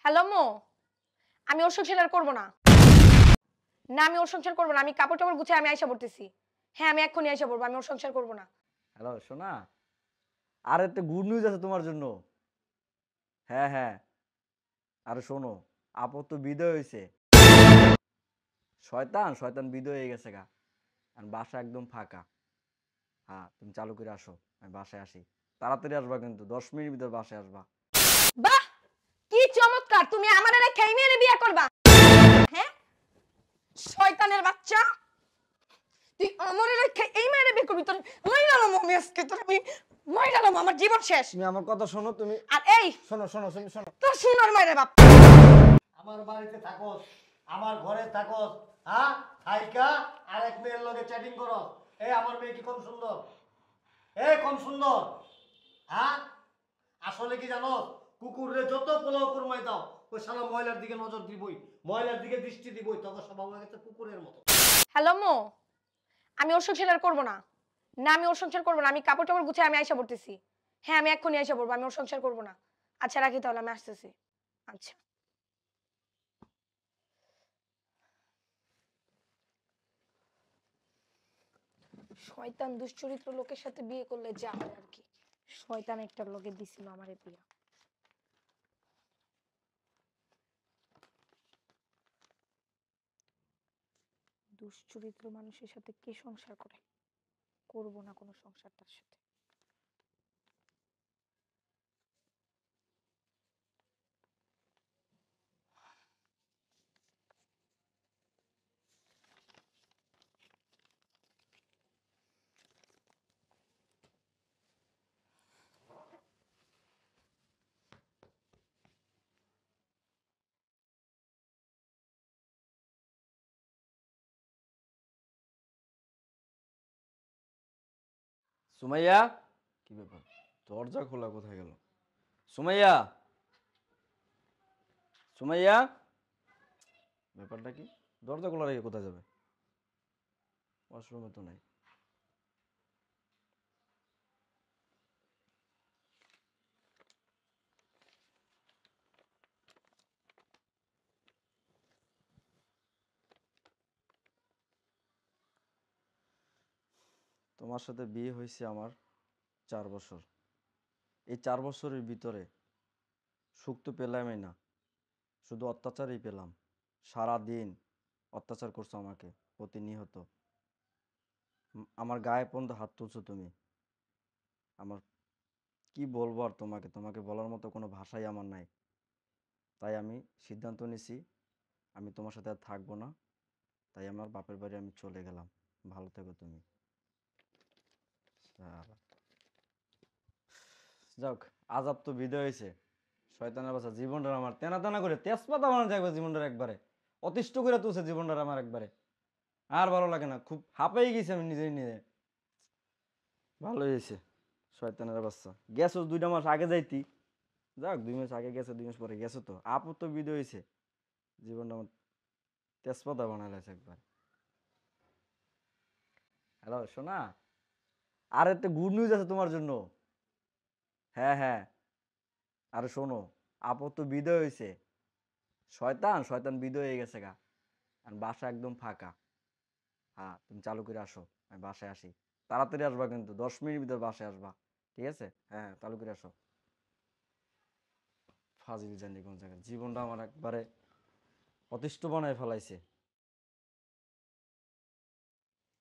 Hello মো, আমি ওর সংসার আর করবো না। না, আমি ওর সংসার করবো না। আমি কাপড়-টাপড় গুছায় আমি আইসা পড়তেছি। হ্যাঁ, আমি এক্ষুনি আইসা পড়বো। আমি ওর সংসার করবো না। হ্যালো সোনা, আর একটা গুড নিউজ আছে তোমার জন্য। হ্যাঁ হ্যাঁ, আরে শোনো, আপদ তো বিদায় হয়েছে। শয়তান শয়তান বিদায় হয়ে গেছে গা। আর বাসা একদম ফাঁকা। হ্যাঁ, তুমি চালু করে আসো, আমি বাসায় আসি। তাড়াতাড়ি আসবা কিন্তু, 10 মিনিট ভিতর বাসায় আসবা। বাহ! কি চমৎকার! তুমি আমারে রেখে এই মেয়েরে বিয়ে করবা? হ্যাঁ? শয়তানের বাচ্চা! তুই আমারে রেখে এই মেয়েরে বিয়ে করবি? তোর মাইরালাম আমি আজকে তোর আমি মাইরালাম, আমার জীবন শেষ। তুমি আমার কথা শোনো, তুমি আর এই শোনো শোনো তুমি শোনো। তোর সোনার মায়ের বাপ। আমার বাড়িতে থাকোস, আমার ঘরে থাকোস, হ্যাঁ থাইকা আরেক মেয়ের লগে চ্যাটিং করো। এই আমার মেয়ে কি কম সুন্দর? কম সুন্দর? হ্যাঁ, আসলে কি জানো, কুকুরে যত পোলাও কুরমাই দাও ওই শালা ময়লার দিকে নজর দিবই, ময়লার দিকে দৃষ্টি দিবই, তখন স্বভাব হয়ে গেছে কুকুরের মতো। হ্যালো মো, আমি ওর সংসার আর করবো না। না, আমি ওর সংসার করবো না। আমি কাপড়-টাপড় গুছায় আমি আইসা পড়তেছি। হ্যাঁ, আমি এক্ষুনি আইসা পড়বো। আমি ওর সংসার করবো না। আচ্ছা রাখি তাহলে, আমি আসতেছি। আচ্ছা। শয়তান দুশ্চরিত্র লোকের সাথে বিয়ে করলে যা হয় আর কি। শয়তান একটা লোকে দিছিল আমারে বিয়া। দুশ্চরিত্র মানুষের সাথে কে সংসার করে? করব না কোনো সংসার তার সাথে। সুমাইয়া, কি ব্যাপার? দরজা খোলা কোথায় গেল? সুমাইয়া, সুমাইয়া, ব্যাপারটা কি? দরজা খোলা রেখে কোথায় যাবে? ওয়াশরুমে তো নাই। তোমার সাথে বিয়ে হয়েছে আমার 4 বছর। এই 4 বছরের ভিতরে সুখ তো পেলামই না, শুধু অত্যাচারই পেলাম। সারা দিন অত্যাচার করছো আমাকে প্রতিনিয়ত। আমার গায়ে পর্যন্ত হাত তুলছো তুমি। আমার কি বলবো আর তোমাকে, তোমাকে বলার মতো কোনো ভাষাই আমার নাই। তাই আমি সিদ্ধান্ত নিছি, আমি তোমার সাথে আর থাকবো না। তাই আমার বাপের বাড়ি আমি চলে গেলাম। ভালো থেকো তুমি। শালা। যাক, আজাব তো বিদায় হয়েছে। শয়তানের বাচ্চা জীবনটা আমার তেনা তেনা করে তেজপাতা বানানো থাকবে জীবনটার একবারে। অতিষ্ঠ করে তুলছে জীবনটার আমার একবারে। আর ভালো লাগে না, খুব হাঁপাই গেছি আমি নিজেই নিজে। ভালো হয়েছে, শয়তানের বাচ্চা গেছো 2টা মাস আগে যাইতি। যাক, 2 মাস আগে গেছে, 2 মাস পরে গেছো তো আপদ তো বিদায় হয়েছে। জীবনটা আমার তেজপাতা বানাইছে একবার। হ্যালো সোনা, আর একটা গুড নিউজ আছে তোমার জন্য। হ্যাঁ হ্যাঁ, আরে শোনো, আপদ তো বিদায় হয়েছে। শয়তান শয়তান বিদায় হয়ে গেছে গা। আর বাসা একদম ফাঁকা। হ্যাঁ, তুমি চালু করে আসো, আমি বাসায় আসি। তাড়াতাড়ি আসবা কিন্তু, 10 মিনিট ভিতর বাসায় আসবা। ঠিক আছে? হ্যাঁ হ্যাঁ, চালু করে আসো। ফাজিল জানি কোন জায়গায়, জীবনটা আমার একবারে অতিষ্ঠ বানায় ফেলাইছে।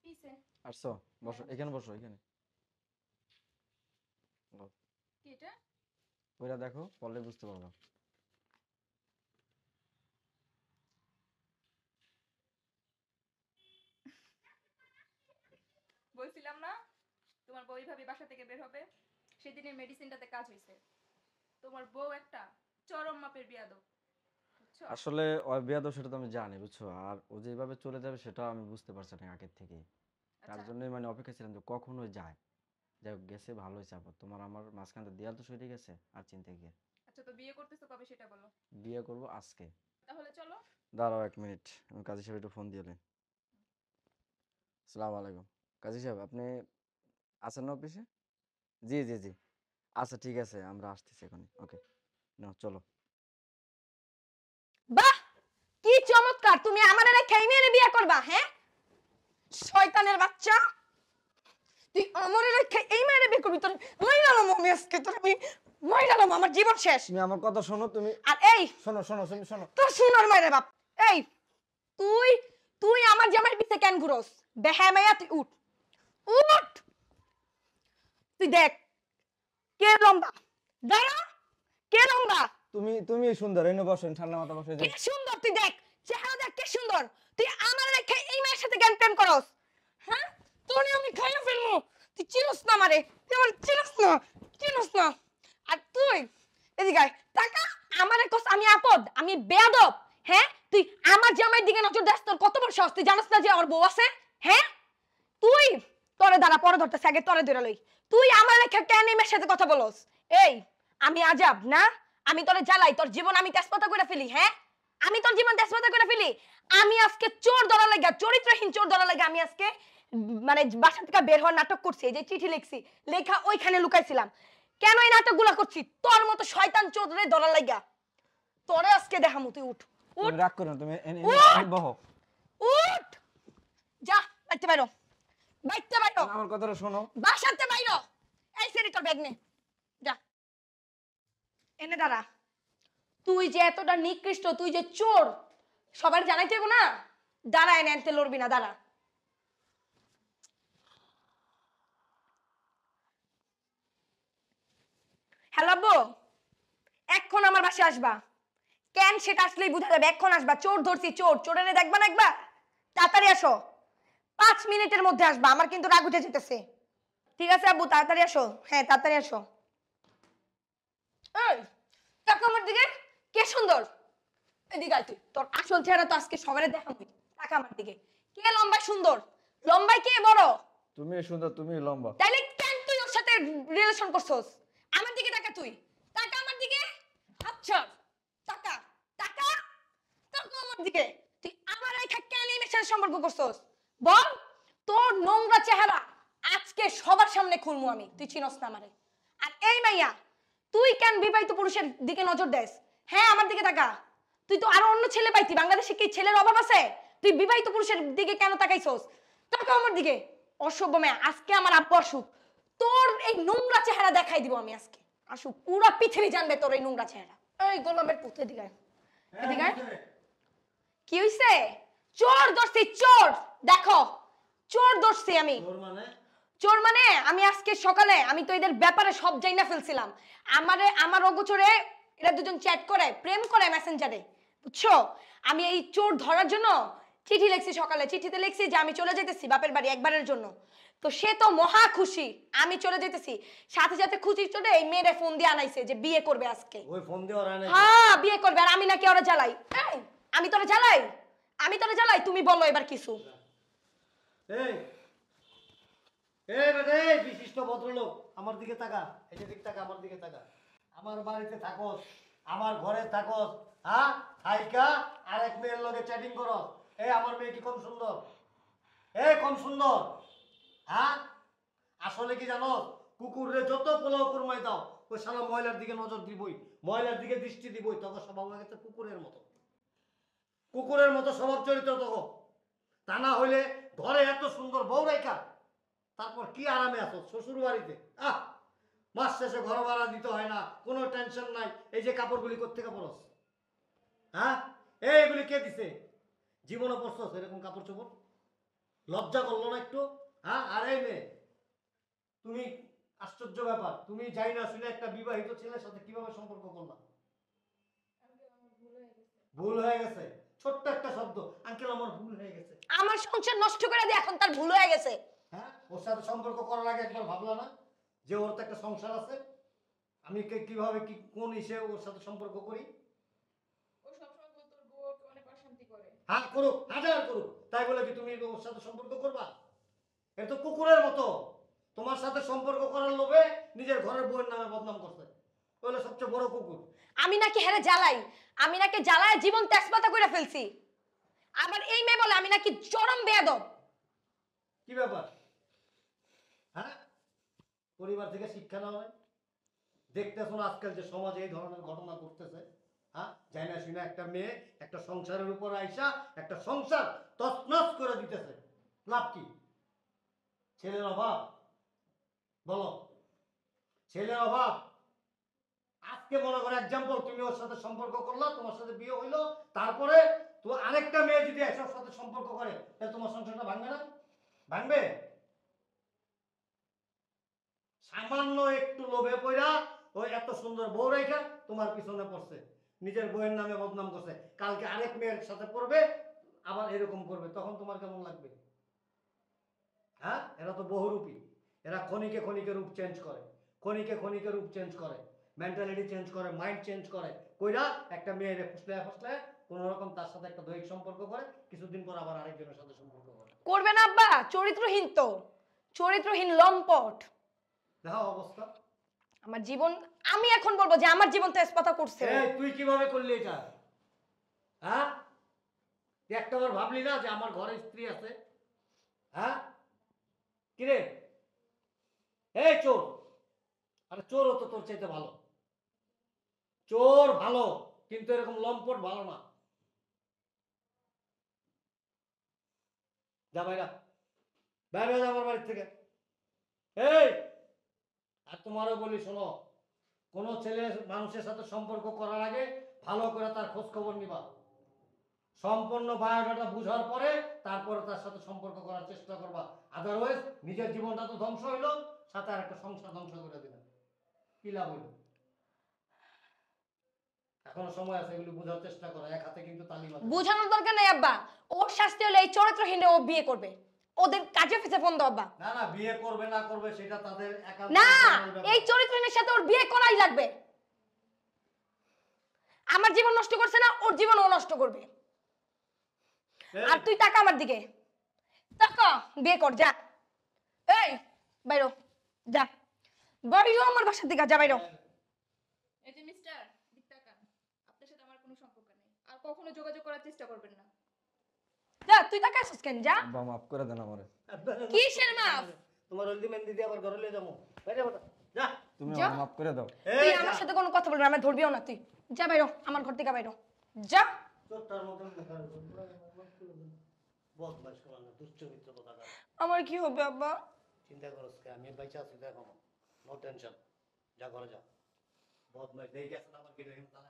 কিসে? আসছো? বসো হ্যাঁ, এখানে, বসো এখানে। কি এটা? ওইটা দেখো, পড়লে বুঝতে পারবা। বলছিলাম না তোমার বউ এইভাবে বাসা থেকে বের হবে? সেদিনের মেডিসিনটাতে কাজ হয়েছে। তোমার বউ একটা চরম মাপের বিয়াদব, বুঝছো? আসলে ওই বেয়াদব সেটা তো আমি জানি, বুঝছো, আর ও যেভাবে চলে যাবে সেটা আমি বুঝতে পারছি না আগের থেকেই। তার আচ্ছা, জন্যই মানে অপেক্ষা ছিলাম যে কখন ওই যায়। যাই হোক, গেছে ভালো হয়েছে। আপদ তোমার আমার মাঝখানে দেয়াল তো সরে গেছে, আর চিন্তা কি আর? আচ্ছা, তো বিয়ে করতেছো কবে সেটা বলো। বিয়ে করবো আজকে। তাহলে চলো। দাঁড়াও 1 মিনিট, আমি কাজী সাহেব একটু ফোন দিয়ে নেই। সালাম আলাইকুম। কাজী সাহেব, আপনি আছেন না অফিসে? জি জি জি। আচ্ছা ঠিক আছে, আমরা আসতেছি এখন। ওকে, নাও চলো। বাহ, কি চমৎকার! তুমি আমার রেখে এই মেয়েরে বিয়ে করবা? হ্যাঁ, শয়তানের বাচ্চা, তুই আমার রেখে এই মেয়েরে বিয়ে করবি? তোর মইরালাম আমি আজকে, তোর আমি মইরালাম, আমার জীবন শেষ। তুমি আমার কথা শোনো, তুমি আর এই শোনো শোনো তুমি শোনো। তোর শুনোর মায়ের বাপ, এই তুই তুই আমার জামাই পিছে কেন ঘুরোস? বেহামায়া, তুই উঠ, উঠ, তুই দেখ কে লম্বা, দাঁড়া, কে লম্বা, তুমি তুমি সুন্দর, এনে বসেন, ঠান্ডা মাথা বসে কে যাও। সুন্দর, তুই দেখ চেহারা দেখ কে সুন্দর, তুই আমার রেখে এই মেয়ের সাথে কেন প্রেম করস? হ্যাঁ, তোরে আমি খাইয়া ফেলবো, তুই চিনস না আমারে, তুই আমার চিনস না। আর তুই এদিকে আয়, টাকা আমারে কস আমি আপদ, আমি বেয়াদব? হ্যাঁ, তুই আমার জামাইয়ের দিকে নজর দাস, তোর কত বড় সাহস, তুই জানিস না যে আমার বউ আছে? হ্যাঁ, তুই তোরে দাঁড়া, পরে ধরতেছে, আগে তোরে ধরে লই। তুই আমার রেখে কেন এই মেয়ের সাথে কথা বলস? এই আমি আজাব না, আমি তোরে জ্বালাই, তোর জীবন আমি তেজপাতা করে ফেলি? হ্যাঁ, আমি তোর জীবন তেজপাতা করে ফেলি? আমি আজকে চোর ধরা লাগা, চরিত্রহীন চোর ধরা লাগা, আমি আজকে মানে বাসা থেকে বের হওয়ার নাটক করছি, এই যে চিঠি লিখছি, লেখা ওইখানে লুকাইছিলাম। কেন এই নাটকগুলো করছি? তোর মতো শয়তান চোদরে ধরা লাগা। তোরে আজকে দেখামু, তুই উঠ, তুমি উঠ, রাগ করো না, তুমি উঠ! বহো। উঠ, যা বাইতে বাইরো, বাইতে বাইরো, আমার কথাটা শোনো। বাসাতে বাইরো। এই সেরি তোর ব্যাগ নে, যা এনে দাঁড়া। তুই যে এতটা নিকৃষ্ট, তুই যে চোর, সবার জানাইতে হবে না? দাঁড়া, এনে আনতে লড়বি না, দাঁড়া। হ্যালো আব্বু, এখন আমার বাসায় আসবা? কেন সেটা আসলেই বুঝা যাবে, এখন আসবা। চোর ধরছি, চোর, চোরেরে দেখবা না একবার, তাড়াতাড়ি আসো, 5 মিনিটের মধ্যে আসবা, আমার কিন্তু রাগ উঠে যেতেছে। ঠিক আছে আব্বু, তাড়াতাড়ি আসো, হ্যাঁ তাড়াতাড়ি আসো। এই তাকা আমার দিকে, কে সুন্দর? এদিকে আয় তুই, তোর আসল চেহারা তো আজকে সবারে দেখাবি। তাকা আমার দিকে, কে লম্বায় সুন্দর, লম্বায় কে বড়? তুমি সুন্দর, তুমি লম্বা। তাইলে কেন তুই ওর সাথে রিলেশন করছস? আমার দিকে তাকা, তুই তাকা আমার দিকে, আচ্ছা তাকা, তাকা, তাকা আমার দিকে। তুই আমার এই কেন এই মেয়ের সাথে সম্পর্ক করছস? বল, তোর নোংরা চেহারা আজকে সবার সামনে খুলমু আমি, তুই চিনস না আমারে। আর এই মাইয়া, তুই কেন বিবাহিত পুরুষের দিকে নজর দেস? হ্যাঁ, আমার দিকে তাকা। তুই তো আরো অন্য ছেলে পাইতি, বাংলাদেশে কি ছেলের অভাব আছে? তুই বিবাহিত পুরুষের দিকে কেন তাকাইছস? তাকা আমার দিকে, অসভ্য মেয়ে। আজকে আমার আব্বু আসুক, তোর এই নোংরা চেহারা দেখাই দিব আমি আজকে। আসুক, পুরা পৃথিবী জানবে তোর এই নোংরা চেহারা। এই গোলামের পুত, এদিকে আয়, এদিকে আয়। কি হইছে? চোর ধরছি, চোর, দেখো চোর ধরছি আমি। তোর মানে চোর মানে আমি আজকে সকালে, আমি তো এদের ব্যাপারে সব জাইনা ফেলছিলাম। আমার অগোচরে এরা দুজন চ্যাট করে, প্রেম করে মেসেঞ্জারে, বুঝছো? আমি এই চোর ধরার জন্য চিঠি লিখছি সকালে, চিঠিতে লিখছি যে আমি চলে যেতেছি বাপের বাড়ি একবারের জন্য। তো সে তো মহা খুশি, আমি চলে যেতেছি। সাথে সাথে খুশি চলে এই মেয়েরে ফোন দিয়ে আনাইছে যে বিয়ে করবে আজকে। ওই ফোন দিয়ে ওরা নাই? হ্যাঁ, বিয়ে করবে। আর আমি নাকি ওরা জ্বালাই? এই, আমি তোরা জ্বালাই? আমি তোরা জ্বালাই? তুমি বলো এবার কিছু। এই এই বেটা, এই বিশিষ্ট ভদ্রলোক, আমার দিকে তাকা, এই যে দিক তাকা, আমার দিকে তাকা। আমার বাড়িতে থাকস, আমার ঘরে থাকস, হ্যাঁ, থাইকা আরেক মেয়ের লগে চ্যাটিং করস। এই আমার মেয়ে কি কম সুন্দর? এই কম সুন্দর? হ্যাঁ, আসলে কি জানো, কুকুরে যত পোলাও কুরমাই দাও, ওই শালা ময়লার দিকে নজর দিবই, ময়লার দিকে দৃষ্টি দিবই। তখন স্বভাব হয়ে গেছে কুকুরের মতো, কুকুরের মতো স্বভাব চরিত্র তখন। তা না হইলে ঘরে এত সুন্দর বউ রাইকা তারপর কি আরামে আছো শ্বশুর বাড়িতে? মাস শেষে ঘর ভাড়া দিতে হয় না, কোনো টেনশন নাই। এই যে কাপড়গুলি কোত্থেকে পরস? হ্যাঁ, এইগুলি কে দিছে? জীবনে পরছস এরকম কাপড় চোপড়? লজ্জা করলো না একটু? হ্যাঁ, আর এই মেয়ে, তুমি আশ্চর্য ব্যাপার, তুমি যাই না শুনে একটা বিবাহিত ছেলের সাথে কিভাবে সম্পর্ক করলা? ভুল হয়ে গেছে, ছোট্ট একটা শব্দ, আঙ্কেল আমার ভুল হয়ে গেছে। আমার সংসার নষ্ট করে দিয়ে এখন তার ভুল হয়ে গেছে। হ্যাঁ, ওর সাথে সম্পর্ক করার আগে একবার ভাবলা না যে ওর তো একটা সংসার আছে? আমি কিভাবে কি কোন ইসে ওর সাথে সম্পর্ক করি? ও সবসময় বলতো ওর বউ ওকে অনেক অশান্তি করে। হ্যাঁ, করুক, হাজার করুক, তাই বলে কি তুমি ওর সাথে সম্পর্ক করবা? এ তো কুকুরের মতো, তোমার সাথে সম্পর্ক করার লোভে নিজের ঘরের বউয়ের নামে বদনাম করছে। ওইটা সবচেয়ে বড় কুকুর। আমি নাকি হেরে জ্বালাই, আমি নাকি জ্বালায় জীবন তেজপাতা করে ফেলছি। আবার এই মেয়ে বলে আমি নাকি চরম বেয়াদব। কি ব্যাপার? হ্যাঁ, পরিবার থেকে শিক্ষা নেওয়া হয়? দেখতেছো না আজকাল যে সমাজে এই ধরনের ঘটনা ঘটতেছে? হ্যাঁ, যাই না শুনে একটা মেয়ে একটা সংসারের উপর আইসা একটা সংসার তছনছ করে দিতেছে, লাভ কি? ছেলের অভাব? বলো, ছেলের অভাব? আজকে মনে করো এক্সাম্পল, তুমি ওর সাথে সম্পর্ক করলা, তোমার সাথে বিয়ে হইলো, তারপরে তো আরেকটা মেয়ে যদি এসব সাথে সম্পর্ক করে, তাহলে তোমার সংসারটা ভাঙবে না? ভাঙবে? সামান্য একটু লোভে পড়া ওই এত সুন্দর বউ রেখা তোমার পিছনে পড়ছে, নিজের বউয়ের নামে বদনাম করছে, কালকে আরেক মেয়ের সাথে পড়বে, আবার এরকম করবে, তখন তোমার কেমন লাগবে? হ্যাঁ, এরা তো বহুরূপী, এরা ক্ষণিকে ক্ষণিকে রূপ চেঞ্জ করে, ক্ষণিকে ক্ষণিকে রূপ চেঞ্জ করে, মেন্টালিটি চেঞ্জ করে, মাইন্ড চেঞ্জ করে, কইরা একটা মেয়েরে ফুসলায় ফুসলায় কোন রকম তার সাথে একটা দৈহিক সম্পর্ক করে, কিছুদিন পর আবার আরেকজনের সাথে সম্পর্ক করে। করবে না আব্বা, চরিত্রহীন তো, চরিত্রহীন লম্পট। দেখো অবস্থা। আমার জীবন, আমি এখন বলবো যে আমার জীবন তেজপাতা করছে ও। এই তুই কিভাবে করলি এটা? হ্যাঁ, তুই একটাবার ভাবলি না যে আমার ঘরে স্ত্রী আছে? হ্যাঁ, কিরে এই চোর, আরে চোরও তো তোর চাইতে ভালো, চোর ভালো কিন্তু এরকম লম্পট ভালো না। যা বাইরা, বাইরে যা আমার বাড়ির থেকে। এই, আর তোমারও বলি শোনো, কোন ছেলে মানুষের সাথে সম্পর্ক করার আগে ভালো করে তার খোঁজ খবর নিবা, সম্পূর্ণ বায়োডাটা বুঝার পরে তারপরে তার সাথে সম্পর্ক করার চেষ্টা করবা, আদারওয়াইজ নিজের জীবনটা তো ধ্বংস হইলো, সাথে আর একটা সংসার ধ্বংস করে দিলেন, কি লাভ হইল? এখনো সময় আছে, এগুলো বোঝার চেষ্টা করো, এক হাতে কিন্তু তালি বাজে না। বোঝানোর দরকার নেই আব্বা, ওর শাস্তি হলে এই চরিত্রহীন ও বিয়ে করবে, ওদের কাজে ফেসে বন্ধ আব্বা। না না, বিয়ে করবে না করবে সেটা তাদের একান্ত না, personal ব্যাপার। এই চরিত্রহীনের সাথে ওর বিয়ে করাই লাগবে। আমার জীবন নষ্ট করছে না, ওর জীবন ও নষ্ট করবে। এই, আর তুই তাকা আমার দিকে, তাকা, বিয়ে কর যা। এই বাইরো, যা বাইরো, আমার বাসার দিকে যা, বাইরো। এই যে মিস্টার, দিক তাকান, আপনার সাথে আমার কোনো সম্পর্ক নেই, আর কখনো যোগাযোগ করার চেষ্টা করবেন না। যা, তুই তাকা আসছিস কেন, যা। আব্বা মাফ করে দেন আমারে, কিসের মাফ? তোমার হলদি মেহেন্দি দিয়ে আবার ঘরে লিয়ে যাবো, বাইরে বেটা, যা। তুমি যা। আমাকে মাফ করে দাও। তুই এই আমার যা। সাথে কোনো কথা বলবি না, আমি ধরবিও না, তুই যা বাইরো, আমার ঘর থেকে বাইরো, যা। চোরটার মতন দেখা বদমাইশ কোলাঙ্গার, দুশ্চরিত্র কোথাকার। আমার কি হবে আব্বা? চিন্তা করস কে, আমি বাইচা আছি দেখো, নো টেনশন, যা ঘরে যা। বদমাইশ দেখে গেছে না আমার কি রহিম তালা